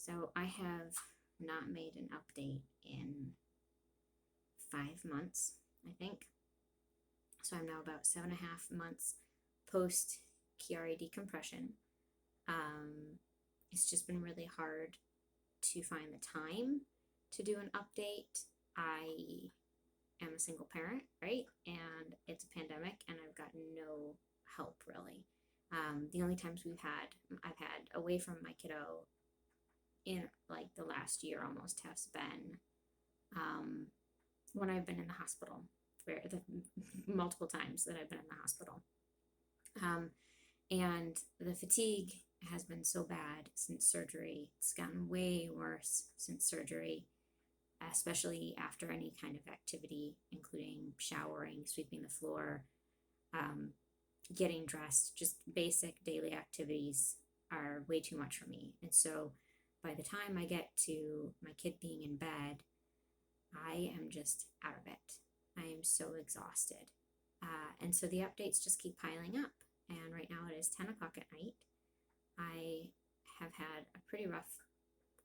So I have not made an update in 5 months, I think. So I'm now about 7.5 months post Chiari decompression. It's just been really hard to find the time to do an update. I am a single parent, right? And it's a pandemic, and I've got no help really. The only times I've had away from my kiddo in like the last year almost has been when I've been in the hospital, where the multiple times that I've been in the hospital. And the fatigue has been so bad since surgery. It's gotten way worse since surgery, especially after any kind of activity, including showering, sweeping the floor, getting dressed. Just basic daily activities are way too much for me. And so by the time I get to my kid being in bed, I am just out of it. I am so exhausted. And so the updates just keep piling up. And right now it is 10 o'clock at night. I have had a pretty rough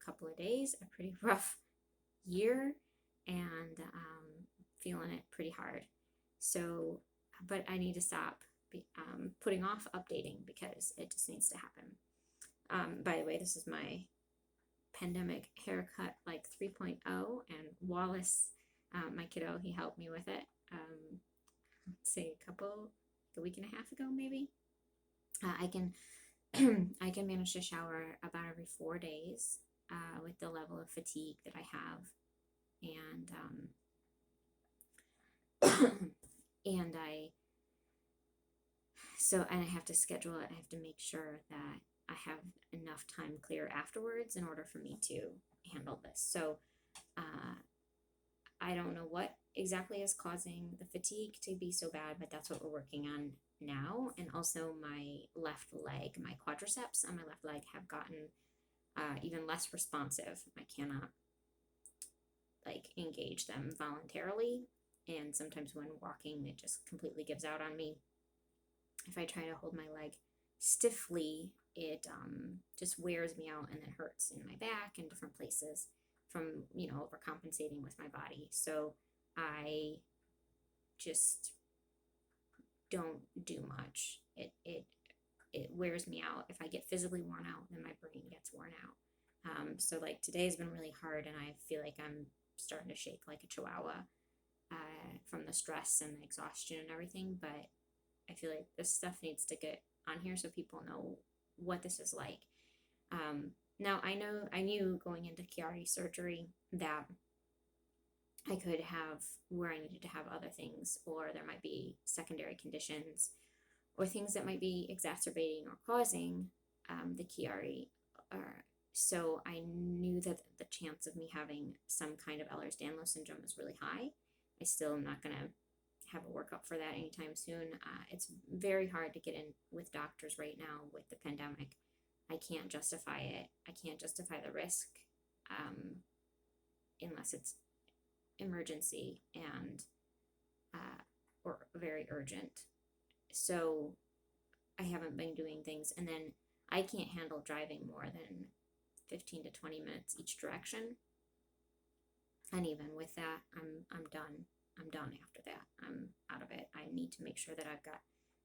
couple of days, a pretty rough year, and feeling it pretty hard. So, but I need to stop putting off updating because it just needs to happen. By the way, this is my pandemic haircut like 3.0, and Wallace, my kiddo, he helped me with it. Say a week and a half ago maybe. I can I can manage to shower about every 4 days with the level of fatigue that I have, and and I have to schedule it. I have to make sure that I have enough time clear afterwards in order for me to handle this. So I don't know what exactly is causing the fatigue to be so bad, but that's what we're working on now. And also my left leg, my quadriceps on my left leg have gotten even less responsive. I cannot like engage them voluntarily, and sometimes when walking it just completely gives out on me. If I try to hold my leg stiffly, it just wears me out and then hurts in my back and different places from overcompensating with my body. So I just don't do much. It wears me out. If I get physically worn out, then my brain gets worn out. So like today has been really hard, and I feel like I'm starting to shake like a chihuahua from the stress and the exhaustion and everything. But I feel like this stuff needs to get on here so people know what this is like. Now I knew going into Chiari surgery that I could have where I needed to have other things, or there might be secondary conditions or things that might be exacerbating or causing the Chiari. So I knew that the chance of me having some kind of Ehlers-Danlos syndrome is really high. I still am not going to have a workup for that anytime soon. It's very hard to get in with doctors right now with the pandemic. I can't justify it. I can't justify the risk unless it's emergency and or very urgent. So I haven't been doing things, and then I can't handle driving more than 15 to 20 minutes each direction. And even with that, I'm done. I'm done after that. I'm out of it. I need to make sure that I've got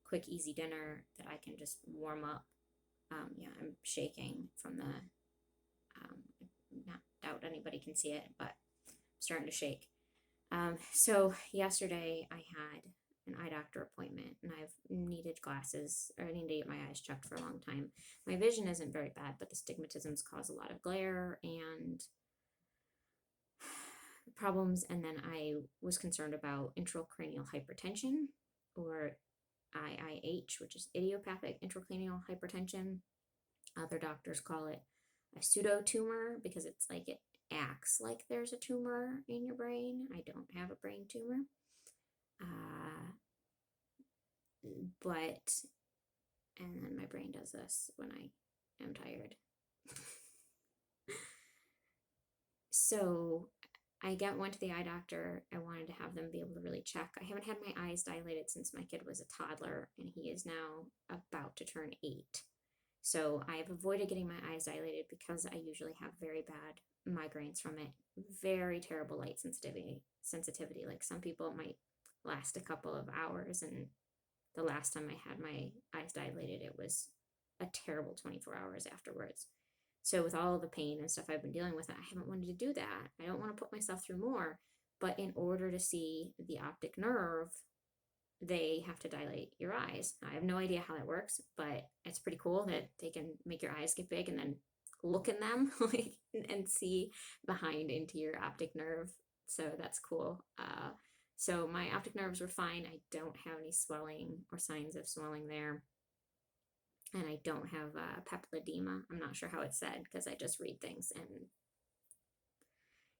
quick, easy dinner that I can just warm up. Yeah, I'm shaking from the, not doubt anybody can see it, but I'm starting to shake. So yesterday I had an eye doctor appointment, and I've needed glasses, or I need to get my eyes checked for a long time. My vision isn't very bad, but the stigmatisms cause a lot of glare and problems. And then I was concerned about intracranial hypertension, or IIH, which is idiopathic intracranial hypertension. Other doctors call it a pseudo tumor because it's like it acts like there's a tumor in your brain. I don't have a brain tumor. And then my brain does this when I am tired. So I went to the eye doctor. I wanted to have them be able to really check. I haven't had my eyes dilated since my kid was a toddler, and he is now about to turn 8. So I've avoided getting my eyes dilated because I usually have very bad migraines from it. Very terrible light sensitivity. Like some people it might last a couple of hours, and the last time I had my eyes dilated, it was a terrible 24 hours afterwards. So with all the pain and stuff I've been dealing with, I haven't wanted to do that. I don't want to put myself through more. But in order to see the optic nerve, they have to dilate your eyes. I have no idea how that works, but it's pretty cool that they can make your eyes get big and then look in them like, and see behind into your optic nerve. So that's cool. So my optic nerves were fine. I don't have any swelling or signs of swelling there. And I don't have papilledema. I'm not sure how it's said because I just read things and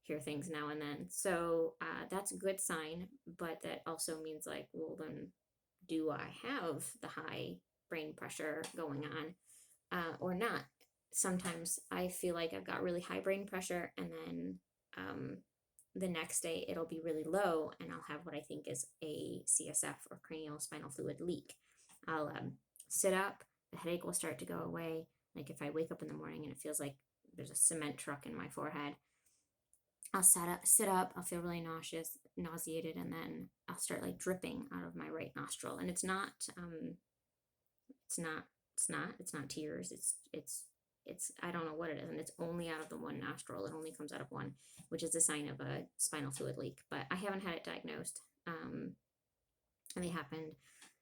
hear things now and then. So that's a good sign, but that also means like, well, then do I have the high brain pressure going on or not? Sometimes I feel like I've got really high brain pressure, and then the next day it'll be really low, and I'll have what I think is a CSF or cranial spinal fluid leak. I'll sit up, the headache will start to go away. Like if I wake up in the morning and it feels like there's a cement truck in my forehead, I'll sit up, I'll feel really nauseated, and then I'll start like dripping out of my right nostril. And it's not tears. It's I don't know what it is, and it's only out of the one nostril. It only comes out of one, which is a sign of a spinal fluid leak. But I haven't had it diagnosed. And they happened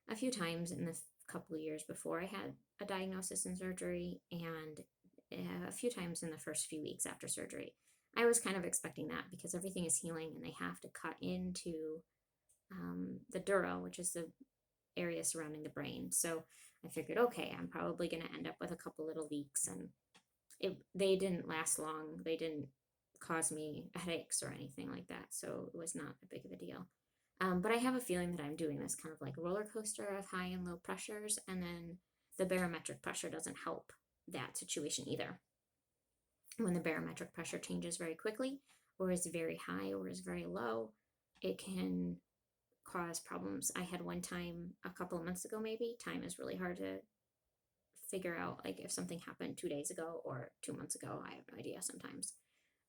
a few times in the couple of years before I had a diagnosis and surgery, and a few times in the first few weeks after surgery. I was kind of expecting that because everything is healing and they have to cut into the dura, which is the area surrounding the brain. So I figured, okay, I'm probably going to end up with a couple little leaks, and they didn't last long. They didn't cause me headaches or anything like that, so it was not a big of a deal. But I have a feeling that I'm doing this kind of like roller coaster of high and low pressures, and then the barometric pressure doesn't help that situation either. When the barometric pressure changes very quickly, or is very high, or is very low, it can cause problems. I had one time a couple of months ago, maybe. Time is really hard to figure out, like if something happened 2 days ago or 2 months ago. I have no idea sometimes.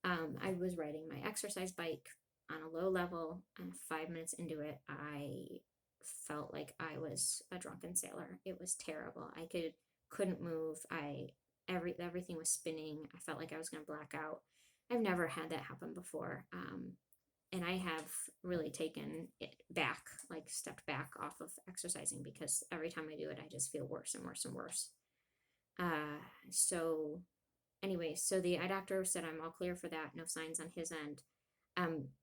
I was riding my exercise bike on a low level, and 5 minutes into it, I felt like I was a drunken sailor. It was terrible. I couldn't move. Everything was spinning. I felt like I was going to black out. I've never had that happen before. And I have really taken it back, like stepped back off of exercising, because every time I do it, I just feel worse and worse and worse. So anyway, so the eye doctor said I'm all clear for that, no signs on his end.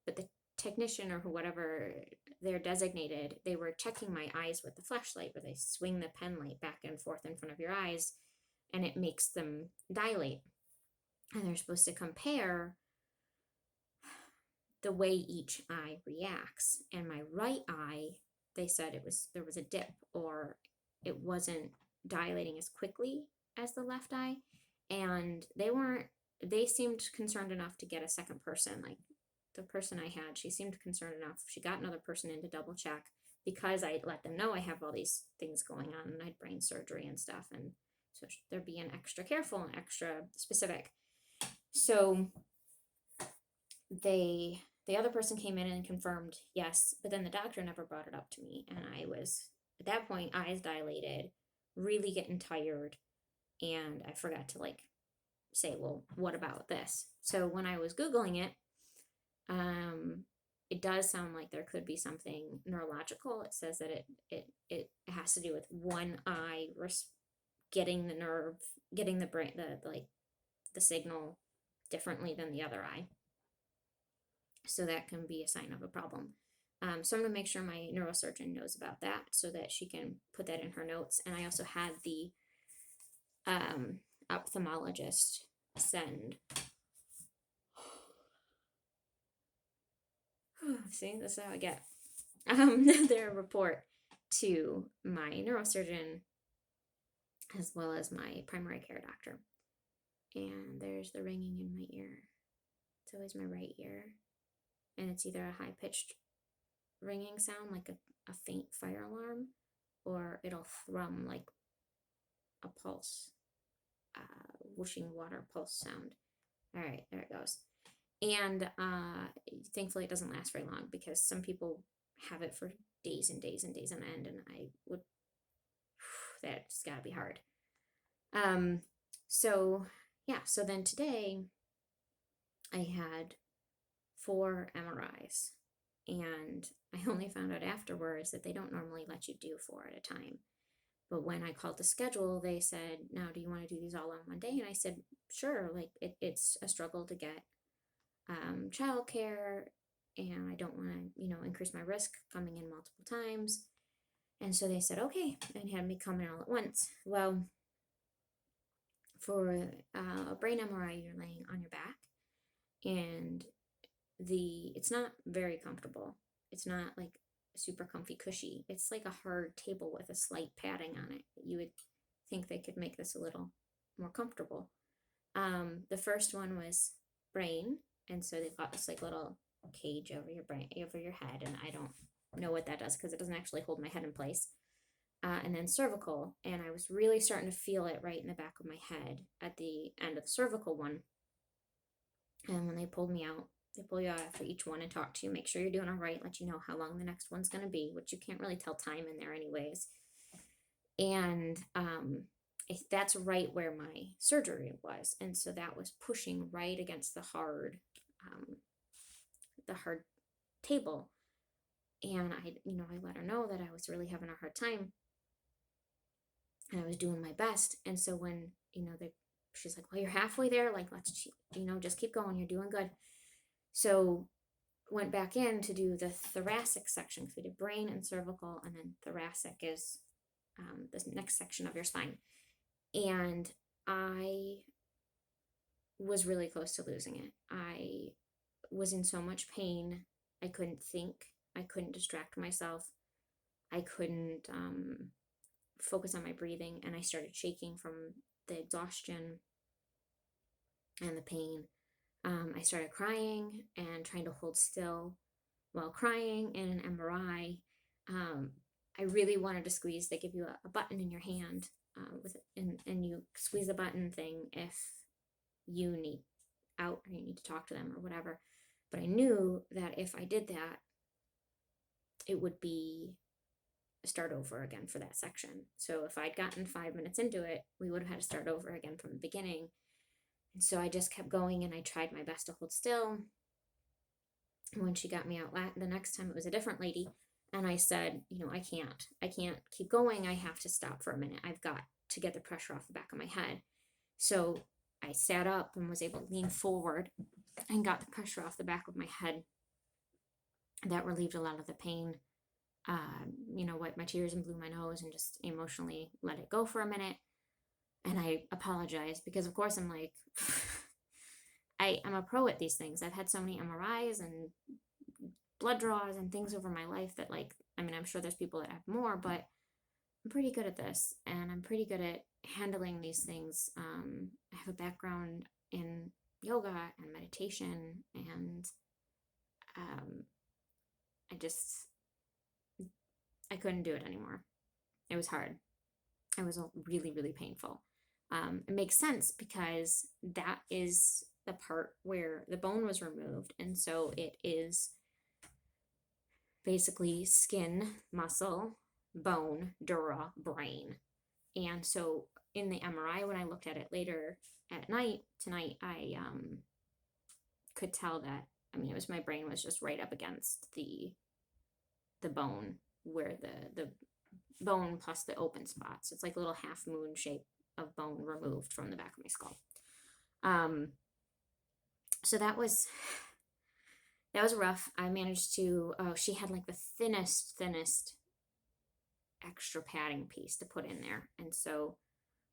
But the technician or whatever they're designated, they were checking my eyes with the flashlight, where they swing the pen light back and forth in front of your eyes, and it makes them dilate. And they're supposed to compare the way each eye reacts. And my right eye, they said there was a dip, or it wasn't dilating as quickly as the left eye. And they seemed concerned enough to get a second person. Like the person I had, she seemed concerned enough. She got another person in to double check, because I let them know I have all these things going on, and I had brain surgery and stuff. And so they're being extra careful and extra specific. So the other person came in and confirmed yes, but then the doctor never brought it up to me. And I was, at that point, eyes dilated, really getting tired. And I forgot to like say, well, what about this? So when I was Googling it, it does sound like there could be something neurological. It says that it has to do with one eye getting the nerve, getting the brain, the signal differently than the other eye. So that can be a sign of a problem. So I'm going to make sure my neurosurgeon knows about that, so that she can put that in her notes. And I also had the ophthalmologist send. See, this is how I get their report to my neurosurgeon, as well as my primary care doctor. And there's the ringing in my ear. It's always my right ear. And it's either a high-pitched ringing sound, like a faint fire alarm, or it'll thrum like a pulse. whooshing water pulse sound. All right, there it goes. And thankfully it doesn't last very long, because some people have it for days and days and days on end, and I would, that's gotta be hard. So yeah, so then today I had 4 MRIs, and I only found out afterwards that they don't normally let you do 4 at a time. But when I called the schedule, they said, now, do you want to do these all on one day? And I said, sure. Like, it's a struggle to get childcare, and I don't want to, increase my risk coming in multiple times. And so they said, okay, and had me come in all at once. Well, for a brain MRI, you're laying on your back, and it's not very comfortable. It's not like super comfy, cushy. It's like a hard table with a slight padding on it. You would think they could make this a little more comfortable. The first one was brain, and so they've got this like little cage over your brain, over your head, and I don't know what that does because it doesn't actually hold my head in place. And then cervical, and I was really starting to feel it right in the back of my head at the end of the cervical one. And when they pulled me out, they pull you out after each one and talk to you, make sure you're doing all right, let you know how long the next one's going to be, which you can't really tell time in there anyways. And that's right where my surgery was. And so that was pushing right against the hard table. And I let her know that I was really having a hard time, and I was doing my best. And so when, she's like, well, you're halfway there. Like, let's, just keep going. You're doing good. So went back in to do the thoracic section, because we did brain and cervical, and then thoracic is the next section of your spine. And I was really close to losing it. I was in so much pain. I couldn't think. I couldn't distract myself. I couldn't focus on my breathing, and I started shaking from the exhaustion and the pain. I started crying and trying to hold still while crying. In an MRI, I really wanted to squeeze. They give you a button in your hand and you squeeze the button thing if you need out or you need to talk to them or whatever. But I knew that if I did that, it would be a start over again for that section. So if I'd gotten 5 minutes into it, we would have had to start over again from the beginning. And so I just kept going, and I tried my best to hold still. And when she got me out the next time, it was a different lady. And I said, I can't keep going. I have to stop for a minute. I've got to get the pressure off the back of my head. So I sat up and was able to lean forward and got the pressure off the back of my head. That relieved a lot of the pain. Wiped my tears and blew my nose and just emotionally let it go for a minute. And I apologized because, of course, I'm like, I'm a pro at these things. I've had so many MRIs and blood draws and things over my life that, like, I'm sure there's people that have more, but I'm pretty good at this, and I'm pretty good at handling these things. I have a background in yoga and meditation, and I couldn't do it anymore. It was hard. It was really, really painful. It makes sense because that is the part where the bone was removed. And so it is basically skin, muscle, bone, dura, brain. And so in the MRI, when I looked at it later at night, tonight, I could tell that, it was, my brain was just right up against the bone, where the bone plus the open spots. It's like a little half moon shape of bone removed from the back of my skull. So that was rough. I managed to, she had like the thinnest extra padding piece to put in there. And so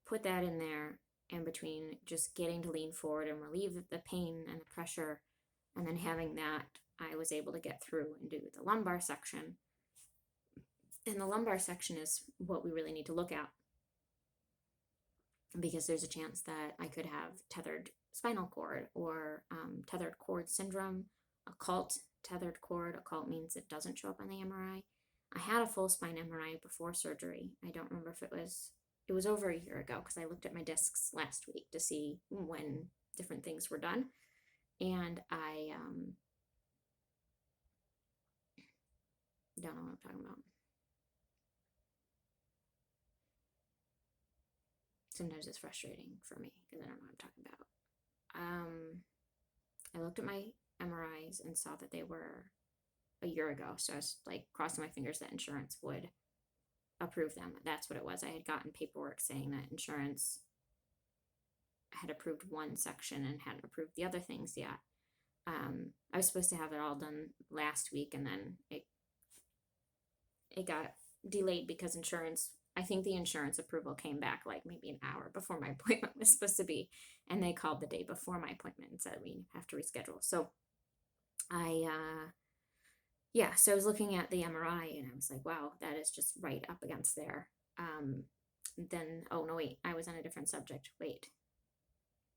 put that in there, and between just getting to lean forward and relieve the pain and the pressure, and then having that, I was able to get through and do the lumbar section. And the lumbar section is what we really need to look at, because there's a chance that I could have tethered spinal cord or tethered cord syndrome, occult tethered cord. Occult means it doesn't show up on the MRI. I had a full spine MRI before surgery. I don't remember if it was it was over a year ago, because I looked at my discs last week to see when different things were done. And I don't know what I'm talking about. Sometimes it's frustrating for me because I don't know what I'm talking about. I looked at my MRIs and saw that they were a year ago. So I was like crossing my fingers that insurance would approve them. That's what it was. I had gotten paperwork saying that insurance had approved one section and hadn't approved the other things yet. I was supposed to have it all done last week, and then it got delayed because I think the insurance approval came back like maybe an hour before my appointment was supposed to be, and they called the day before my appointment and said we have to reschedule. So so I was looking at the MRI and I was like, wow, that is just right up against there. Then, oh no, wait, I was on a different subject. Wait,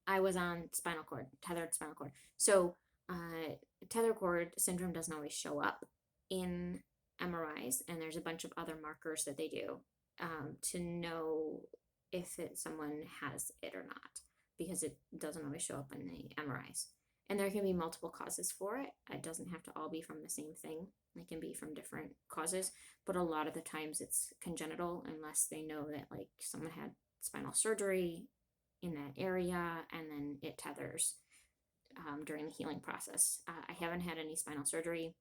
I was on spinal cord, tethered spinal cord. So tethered cord syndrome doesn't always show up in MRIs, and there's a bunch of other markers that they do to know if someone has it or not, because it doesn't always show up in the MRIs. And there can be multiple causes for it. It doesn't have to all be from the same thing. It can be from different causes, but a lot of the times it's congenital, unless they know that like someone had spinal surgery in that area and then it tethers during the healing process. I haven't had any spinal surgery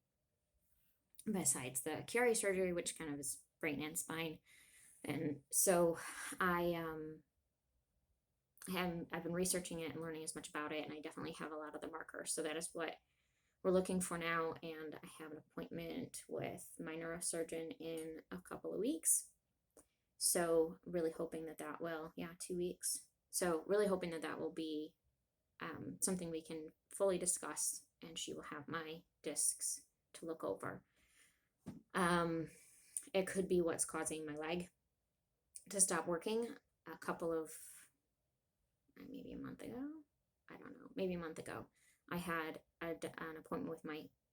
besides the Chiari surgery, which kind of is brain and spine. And so I've been researching it and learning as much about it, and I definitely have a lot of the markers. So that is what we're looking for now, and I have an appointment with my neurosurgeon in a couple of weeks. So really hoping that will, 2 weeks. So really hoping that will be something we can fully discuss, and she will have my discs to look over. It could be what's causing my leg to stop working. A couple of, maybe a month ago, I don't know, maybe a month ago, I had an appointment with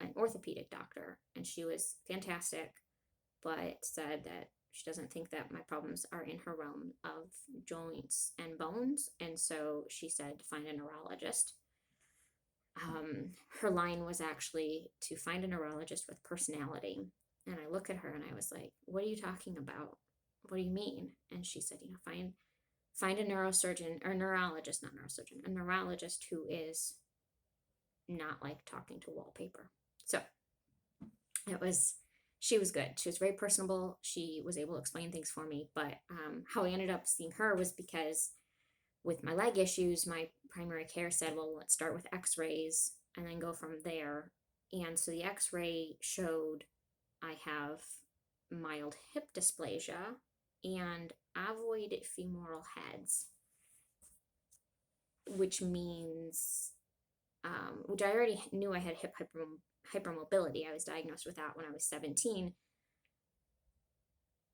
an orthopedic doctor, and she was fantastic, but said that she doesn't think that my problems are in her realm of joints and bones, and so she said to find a neurologist. Her line was actually to find a neurologist with personality, and I look at her and I was like, what are you talking about? What do you mean? And she said, find a neurosurgeon, or neurologist, not neurosurgeon, a neurologist who is not like talking to wallpaper. So she was good. She was very personable. She was able to explain things for me. But how I ended up seeing her was because with my leg issues, my primary care said, well, let's start with x-rays and then go from there. And so the x-ray showed I have mild hip dysplasia and ovoid femoral heads, which means, which I already knew I had hip hypermobility. I was diagnosed with that when I was 17.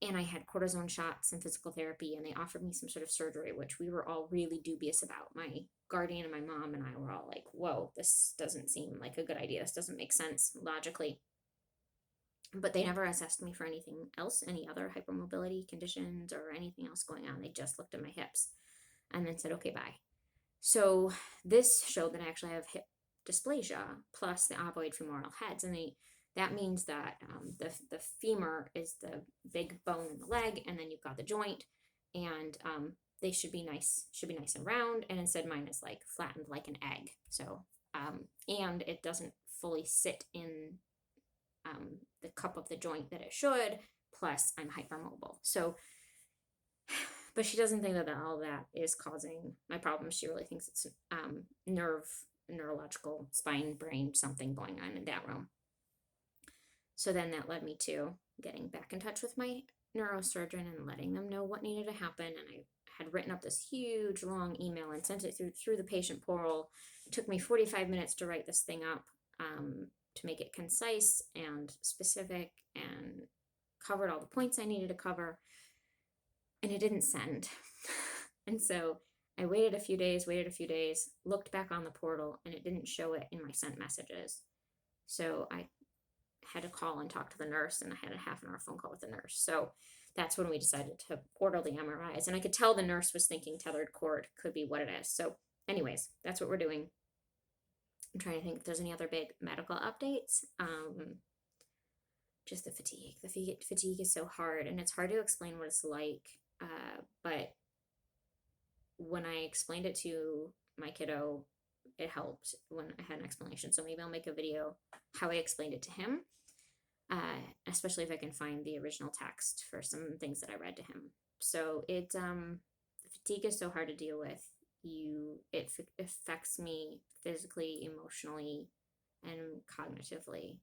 And I had cortisone shots and physical therapy, and they offered me some sort of surgery, which we were all really dubious about. My guardian and my mom and I were all like, whoa, this doesn't seem like a good idea. This doesn't make sense logically. But they never assessed me for anything else, any other hypermobility conditions or anything else going on. They just looked at my hips and then said, okay, bye. So this showed that I actually have hip dysplasia plus the ovoid femoral heads. And that means that the femur is the big bone in the leg, and then you've got the joint, and they should be nice and round. And instead mine is like flattened like an egg. So and it doesn't fully sit in the cup of the joint that it should, plus I'm hypermobile. So, but she doesn't think that all that is causing my problems. She really thinks it's neurological, spine, brain, something going on in that realm. So then that led me to getting back in touch with my neurosurgeon and letting them know what needed to happen. And I had written up this huge long email and sent it through the patient portal. It took me 45 minutes to write this thing up, to make it concise and specific, and covered all the points I needed to cover, and it didn't send. And so I waited a few days, looked back on the portal, and it didn't show it in my sent messages. So I had to call and talk to the nurse, and I had a half an hour phone call with the nurse. So that's when we decided to order the MRIs. And I could tell the nurse was thinking tethered cord could be what it is. So, anyways, that's what we're doing. I'm trying to think if there's any other big medical updates. Just the fatigue. The fatigue is so hard, and it's hard to explain what it's like. But when I explained it to my kiddo, it helped when I had an explanation. So maybe I'll make a video how I explained it to him, especially if I can find the original text for some things that I read to him. So the fatigue is so hard to deal with. It affects me physically, emotionally, and cognitively.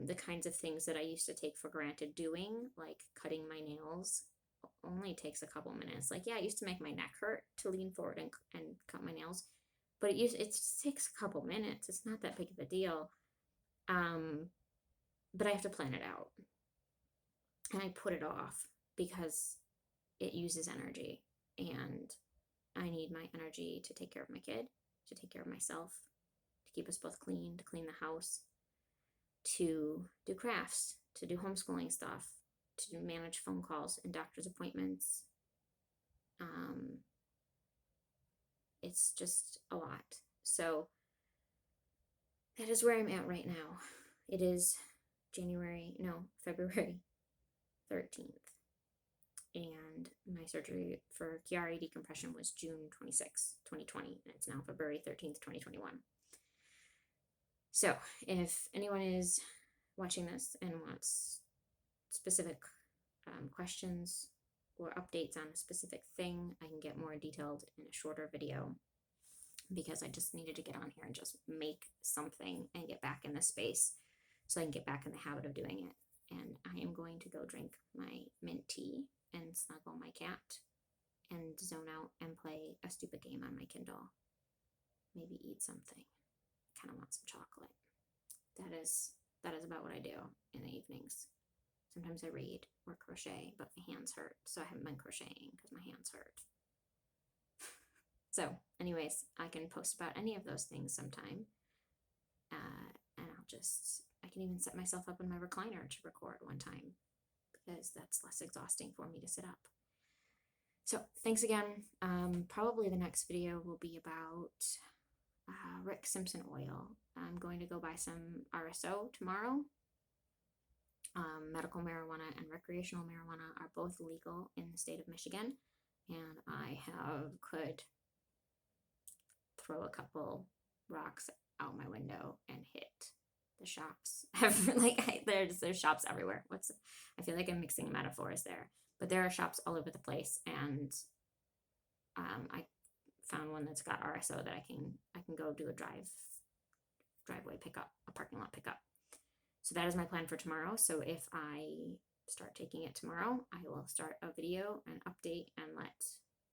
The kinds of things that I used to take for granted doing, like cutting my nails, only takes a couple minutes. Like, yeah, it used to make my neck hurt to lean forward and cut my nails, but it just takes a couple minutes. It's not that big of a deal. But I have to plan it out, and I put it off because it uses energy, and I need my energy to take care of my kid, to take care of myself, to keep us both clean, to clean the house, to do crafts, to do homeschooling stuff, to manage phone calls and doctor's appointments. It's just a lot. So that is where I'm at right now. It is February 13th. And my surgery for Chiari decompression was June 26, 2020. And it's now February 13th, 2021. So if anyone is watching this and wants specific questions or updates on a specific thing, I can get more detailed in a shorter video, because I just needed to get on here and just make something and get back in the space so I can get back in the habit of doing it. And I am going to go drink my mint tea and snuggle my cat and zone out and play a stupid game on my Kindle. Maybe eat something. Kind of want some chocolate. That is about what I do in the evenings. Sometimes I read or crochet, but my hands hurt, so I haven't been crocheting because my hands hurt. So, anyways, I can post about any of those things sometime, and I can even set myself up in my recliner to record one time, because that's less exhausting for me to sit up. So, thanks again. Probably the next video will be about Rick Simpson oil. I'm going to go buy some RSO tomorrow. Medical marijuana and recreational marijuana are both legal in the state of Michigan, and I could throw a couple rocks out my window and hit the shops. There's shops everywhere. I feel like I'm mixing metaphors there, but there are shops all over the place, and I found one that's got RSO that I can go do a driveway pickup, a parking lot pickup. So that is my plan for tomorrow. So if I start taking it tomorrow, I will start a video and update and let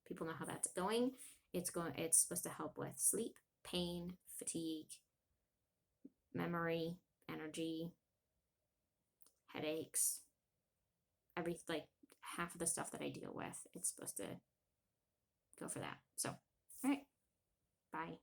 people know how that's going. It's supposed to help with sleep, pain, fatigue, memory, energy, headaches, half of the stuff that I deal with. It's supposed to go for that. So, all right, bye.